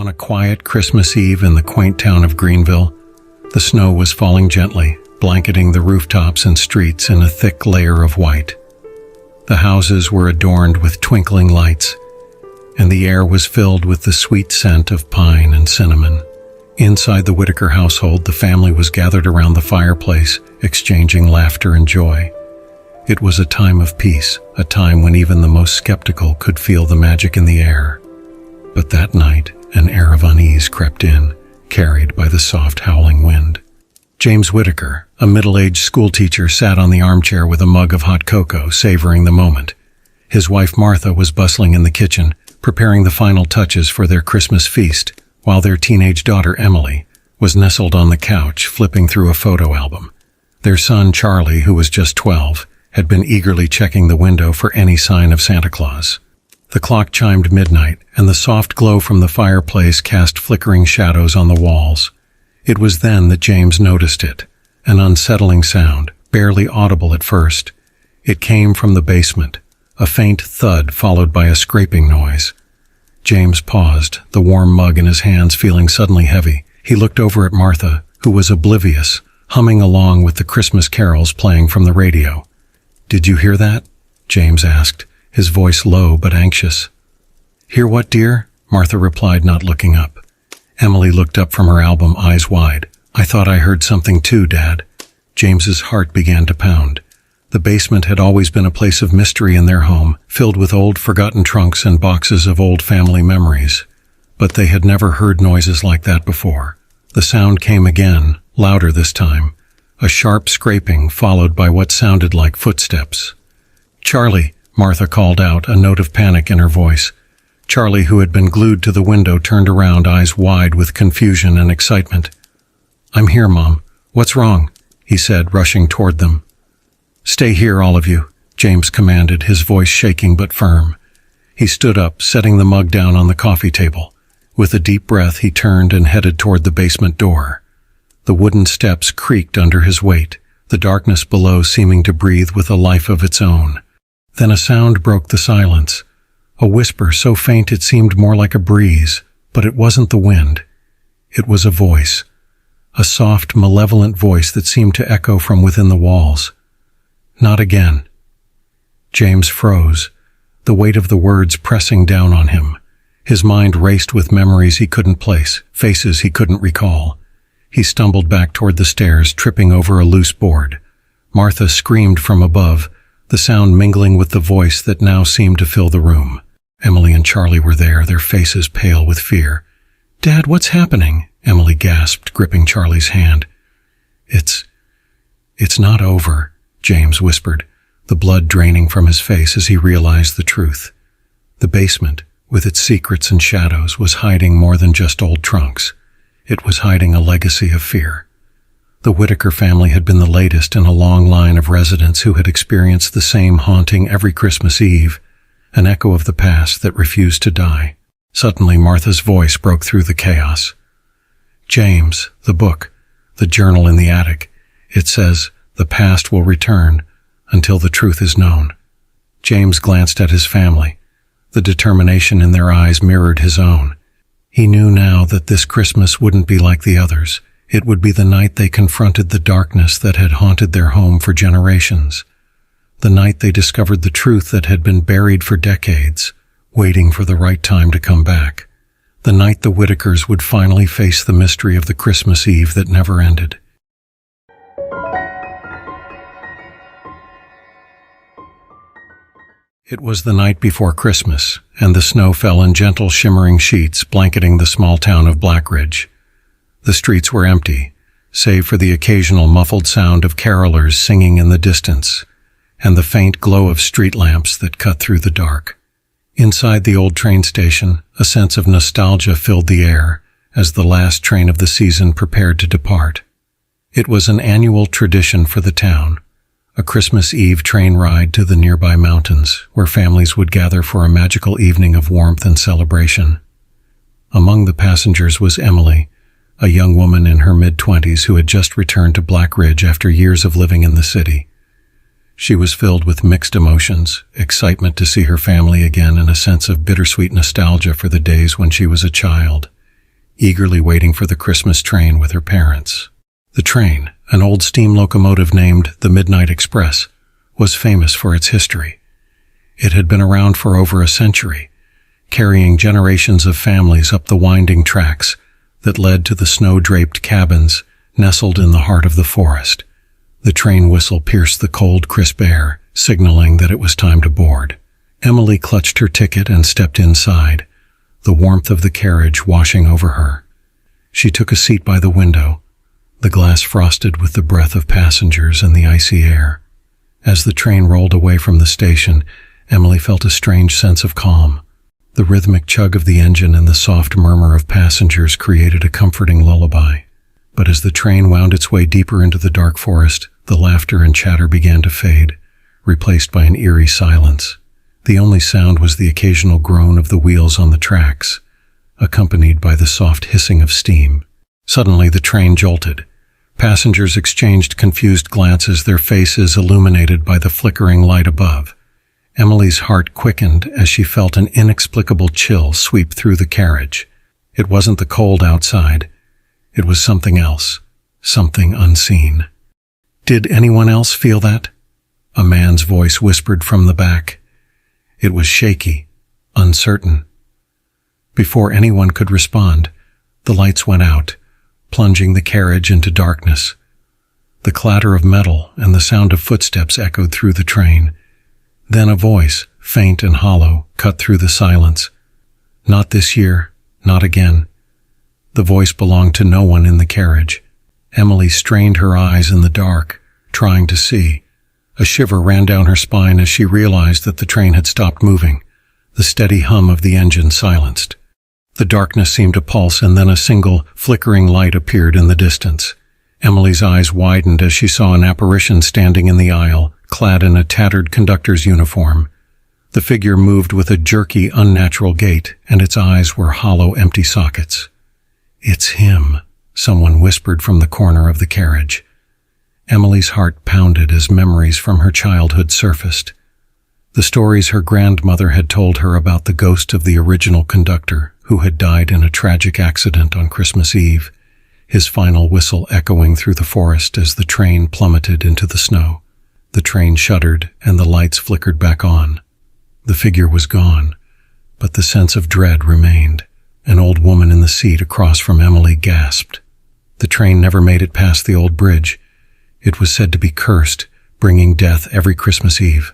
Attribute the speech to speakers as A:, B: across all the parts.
A: On a quiet Christmas Eve in the quaint town of Greenville, the snow was falling gently, blanketing the rooftops and streets in a thick layer of white. The houses were adorned with twinkling lights, and the air was filled with the sweet scent of pine and cinnamon. Inside the Whitaker household, the family was gathered around the fireplace, exchanging laughter and joy. It was a time of peace, a time when even the most skeptical could feel the magic in the air. But that night, an air of unease crept in, carried by the soft howling wind. James Whitaker, a middle-aged schoolteacher, sat on the armchair with a mug of hot cocoa, savoring the moment. His wife Martha was bustling in the kitchen, preparing the final touches for their Christmas feast, while their teenage daughter Emily was nestled on the couch, flipping through a photo album. Their son Charlie, who was just 12, had been eagerly checking the window for any sign of Santa Claus. The clock chimed midnight, and the soft glow from the fireplace cast flickering shadows on the walls. It was then that James noticed it, an unsettling sound, barely audible at first. It came from the basement, a faint thud followed by a scraping noise. James paused, the warm mug in his hands feeling suddenly heavy. He looked over at Martha, who was oblivious, humming along with the Christmas carols playing from the radio. "Did you hear that?" James asked, his voice low but anxious. "Hear what, dear?" Martha replied, not looking up. Emily looked up from her album, eyes wide. "I thought I heard something too, Dad." James's heart began to pound. The basement had always been a place of mystery in their home, filled with old forgotten trunks and boxes of old family memories. But they had never heard noises like that before. The sound came again, louder this time, a sharp scraping followed by what sounded like footsteps. "Charlie," Martha called out, a note of panic in her voice. Charlie, who had been glued to the window, turned around, eyes wide with confusion and excitement. "I'm here, Mom. What's wrong?" he said, rushing toward them. "Stay here, all of you," James commanded, his voice shaking but firm. He stood up, setting the mug down on the coffee table. With a deep breath, he turned and headed toward the basement door. The wooden steps creaked under his weight, the darkness below seeming to breathe with a life of its own. Then a sound broke the silence, a whisper so faint it seemed more like a breeze, but it wasn't the wind. It was a voice, a soft, malevolent voice that seemed to echo from within the walls. "Not again." James froze, the weight of the words pressing down on him. His mind raced with memories he couldn't place, faces he couldn't recall. He stumbled back toward the stairs, tripping over a loose board. Martha screamed from above, the sound mingling with the voice that now seemed to fill the room. Emily and Charlie were there, their faces pale with fear. "Dad, what's happening?" Emily gasped, gripping Charlie's hand. It's not over," James whispered, the blood draining from his face as he realized the truth. The basement, with its secrets and shadows, was hiding more than just old trunks. It was hiding a legacy of fear. The Whitaker family had been the latest in a long line of residents who had experienced the same haunting every Christmas Eve, an echo of the past that refused to die. Suddenly, Martha's voice broke through the chaos. "James, the book, the journal in the attic, it says, the past will return until the truth is known." James glanced at his family. The determination in their eyes mirrored his own. He knew now that this Christmas wouldn't be like the others. It would be the night they confronted the darkness that had haunted their home for generations. The night they discovered the truth that had been buried for decades, waiting for the right time to come back. The night the Whitakers would finally face the mystery of the Christmas Eve that never ended. It was the night before Christmas, and the snow fell in gentle shimmering sheets blanketing the small town of Blackridge. The streets were empty, save for the occasional muffled sound of carolers singing in the distance, and the faint glow of street lamps that cut through the dark. Inside the old train station, a sense of nostalgia filled the air as the last train of the season prepared to depart. It was an annual tradition for the town, a Christmas Eve train ride to the nearby mountains, where families would gather for a magical evening of warmth and celebration. Among the passengers was Emily, a young woman in her mid-20s who had just returned to Blackridge after years of living in the city. She was filled with mixed emotions, excitement to see her family again and a sense of bittersweet nostalgia for the days when she was a child. eagerly waiting for the Christmas train with her parents. The train, an old steam locomotive named the Midnight Express, was famous for its history. It had been around for over a century, carrying generations of families up the winding tracks that led to the snow-draped cabins nestled in the heart of the forest. The train whistle pierced the cold, crisp air, signaling that it was time to board. Emily clutched her ticket and stepped inside, the warmth of the carriage washing over her. She took a seat by the window, the glass frosted with the breath of passengers and the icy air. As the train rolled away from the station, Emily felt a strange sense of calm. The rhythmic chug of the engine and the soft murmur of passengers created a comforting lullaby. But as the train wound its way deeper into the dark forest, the laughter and chatter began to fade, replaced by an eerie silence. The only sound was the occasional groan of the wheels on the tracks, accompanied by the soft hissing of steam. Suddenly the train jolted. Passengers exchanged confused glances, their faces illuminated by the flickering light above. Emily's heart quickened as she felt an inexplicable chill sweep through the carriage. It wasn't the cold outside. It was something else, something unseen. "Did anyone else feel that?" A man's voice whispered from the back. It was shaky, uncertain. Before anyone could respond, the lights went out, plunging the carriage into darkness. The clatter of metal and the sound of footsteps echoed through the train. Then a voice, faint and hollow, cut through the silence. "Not this year, not again." The voice belonged to no one in the carriage. Emily strained her eyes in the dark, trying to see. A shiver ran down her spine as she realized that the train had stopped moving. The steady hum of the engine silenced. The darkness seemed to pulse, and then a single, flickering light appeared in the distance. Emily's eyes widened as she saw an apparition standing in the aisle, clad in a tattered conductor's uniform. The figure moved with a jerky, unnatural gait, and its eyes were hollow, empty sockets. "It's him," someone whispered from the corner of the carriage. Emily's heart pounded as memories from her childhood surfaced. The stories her grandmother had told her about the ghost of the original conductor who had died in a tragic accident on Christmas Eve, his final whistle echoing through the forest as the train plummeted into the snow. The train shuddered and the lights flickered back on. The figure was gone, but the sense of dread remained. An old woman in the seat across from Emily gasped. The train never made it past the old bridge. It was said to be cursed, bringing death every Christmas Eve.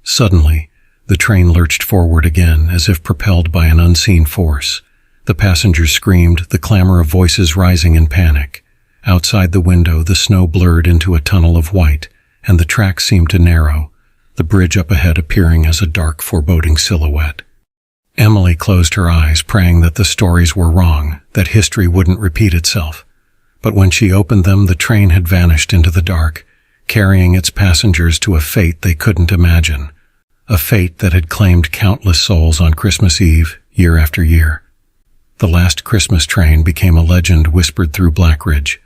A: Suddenly, the train lurched forward again, as if propelled by an unseen force. The passengers screamed, the clamor of voices rising in panic. Outside the window, the snow blurred into a tunnel of white, and the track seemed to narrow, the bridge up ahead appearing as a dark, foreboding silhouette. Emily closed her eyes, praying that the stories were wrong, that history wouldn't repeat itself. But when she opened them, the train had vanished into the dark, carrying its passengers to a fate they couldn't imagine. A fate that had claimed countless souls on Christmas Eve, year after year. The last Christmas train became a legend whispered through Blackridge,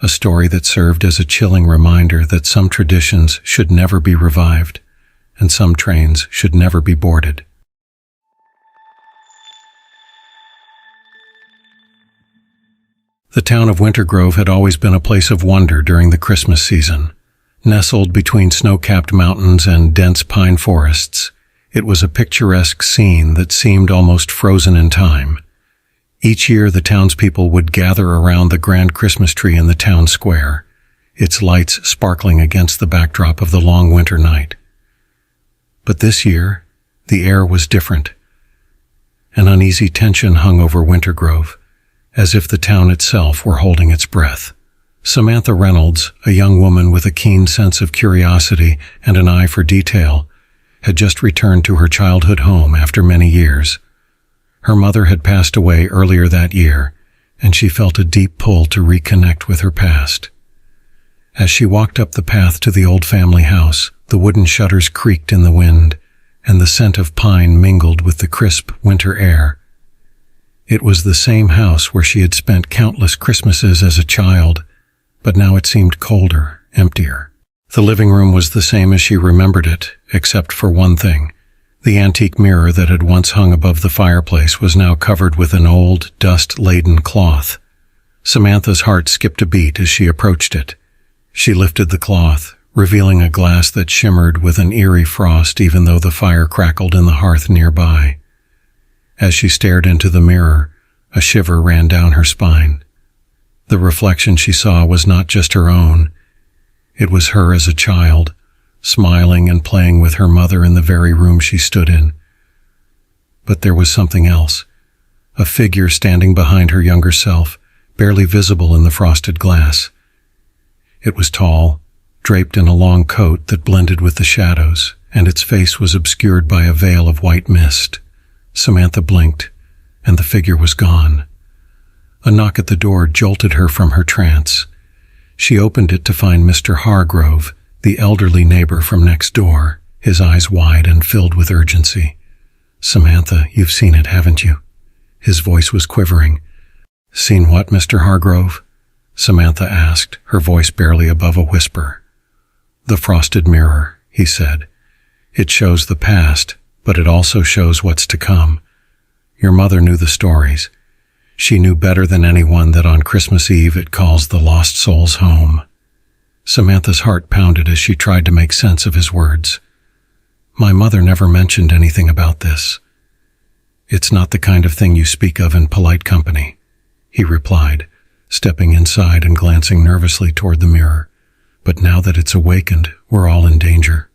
A: a story that served as a chilling reminder that some traditions should never be revived, and some trains should never be boarded. The town of Winter Grove had always been a place of wonder during the Christmas season. Nestled between snow-capped mountains and dense pine forests, it was a picturesque scene that seemed almost frozen in time. Each year the townspeople would gather around the grand Christmas tree in the town square, its lights sparkling against the backdrop of the long winter night. But this year, the air was different. An uneasy tension hung over Winter Grove, as if the town itself were holding its breath. Samantha Reynolds, a young woman with a keen sense of curiosity and an eye for detail, had just returned to her childhood home after many years. Her mother had passed away earlier that year, and she felt a deep pull to reconnect with her past. As she walked up the path to the old family house, the wooden shutters creaked in the wind, and the scent of pine mingled with the crisp winter air. It was the same house where she had spent countless Christmases as a child, but now it seemed colder, emptier. The living room was the same as she remembered it, except for one thing. The antique mirror that had once hung above the fireplace was now covered with an old, dust-laden cloth. Samantha's heart skipped a beat as she approached it. She lifted the cloth, revealing a glass that shimmered with an eerie frost even though the fire crackled in the hearth nearby. As she stared into the mirror, a shiver ran down her spine. The reflection she saw was not just her own. It was her as a child, smiling and playing with her mother in the very room she stood in. But there was something else, a figure standing behind her younger self, barely visible in the frosted glass. It was tall, draped in a long coat that blended with the shadows, and its face was obscured by a veil of white mist. Samantha blinked, and the figure was gone. A knock at the door jolted her from her trance. She opened it to find Mr. Hargrove, the elderly neighbor from next door, his eyes wide and filled with urgency. "Samantha, you've seen it, haven't you?" His voice was quivering. "Seen what, Mr. Hargrove?" Samantha asked, her voice barely above a whisper. "The frosted mirror," he said. "It shows the past, but it also shows what's to come. Your mother knew the stories. She knew better than anyone that on Christmas Eve it calls the lost souls home." Samantha's heart pounded as she tried to make sense of his words. "My mother never mentioned anything about this." "It's not the kind of thing you speak of in polite company," he replied, stepping inside and glancing nervously toward the mirror. "But now that it's awakened, we're all in danger."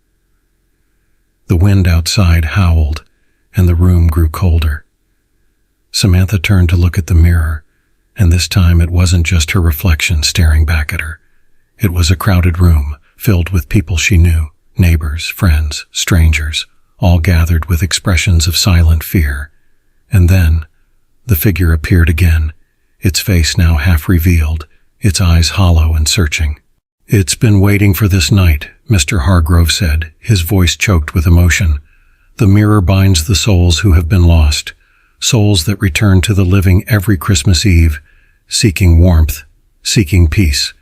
A: The wind outside howled, and the room grew colder. Samantha turned to look at the mirror, and this time it wasn't just her reflection staring back at her. It was a crowded room, filled with people she knew, neighbors, friends, strangers, all gathered with expressions of silent fear. And then, the figure appeared again, its face now half revealed, its eyes hollow and searching. "It's been waiting for this night," Mr. Hargrove said, his voice choked with emotion. "The mirror binds the souls who have been lost, souls that return to the living every Christmas Eve, seeking warmth, seeking peace.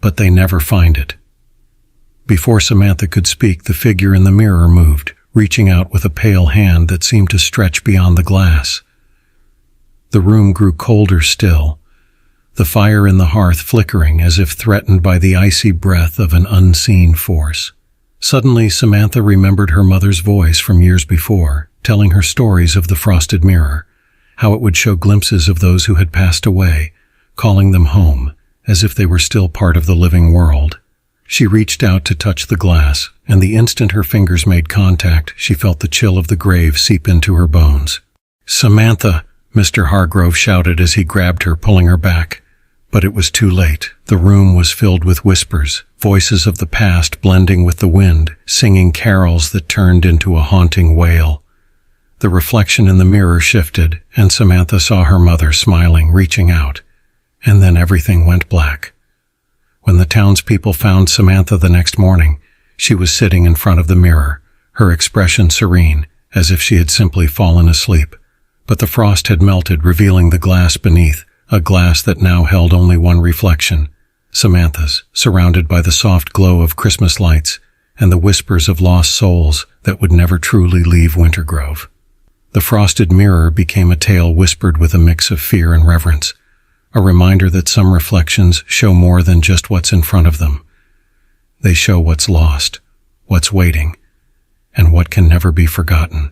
A: But they never find it." Before Samantha could speak, the figure in the mirror moved, reaching out with a pale hand that seemed to stretch beyond the glass. The room grew colder still, the fire in the hearth flickering as if threatened by the icy breath of an unseen force. Suddenly, Samantha remembered her mother's voice from years before, telling her stories of the frosted mirror, how it would show glimpses of those who had passed away, calling them home, as if they were still part of the living world. She reached out to touch the glass, and the instant her fingers made contact, she felt the chill of the grave seep into her bones. "Samantha!" Mr. Hargrove shouted as he grabbed her, pulling her back. But it was too late. The room was filled with whispers, voices of the past blending with the wind, singing carols that turned into a haunting wail. The reflection in the mirror shifted, and Samantha saw her mother smiling, reaching out. And then everything went black. When the townspeople found Samantha the next morning, she was sitting in front of the mirror, her expression serene, as if she had simply fallen asleep. But the frost had melted, revealing the glass beneath, a glass that now held only one reflection, Samantha's, surrounded by the soft glow of Christmas lights and the whispers of lost souls that would never truly leave Wintergrove. The frosted mirror became a tale whispered with a mix of fear and reverence, a reminder that some reflections show more than just what's in front of them. They show what's lost, what's waiting, and what can never be forgotten.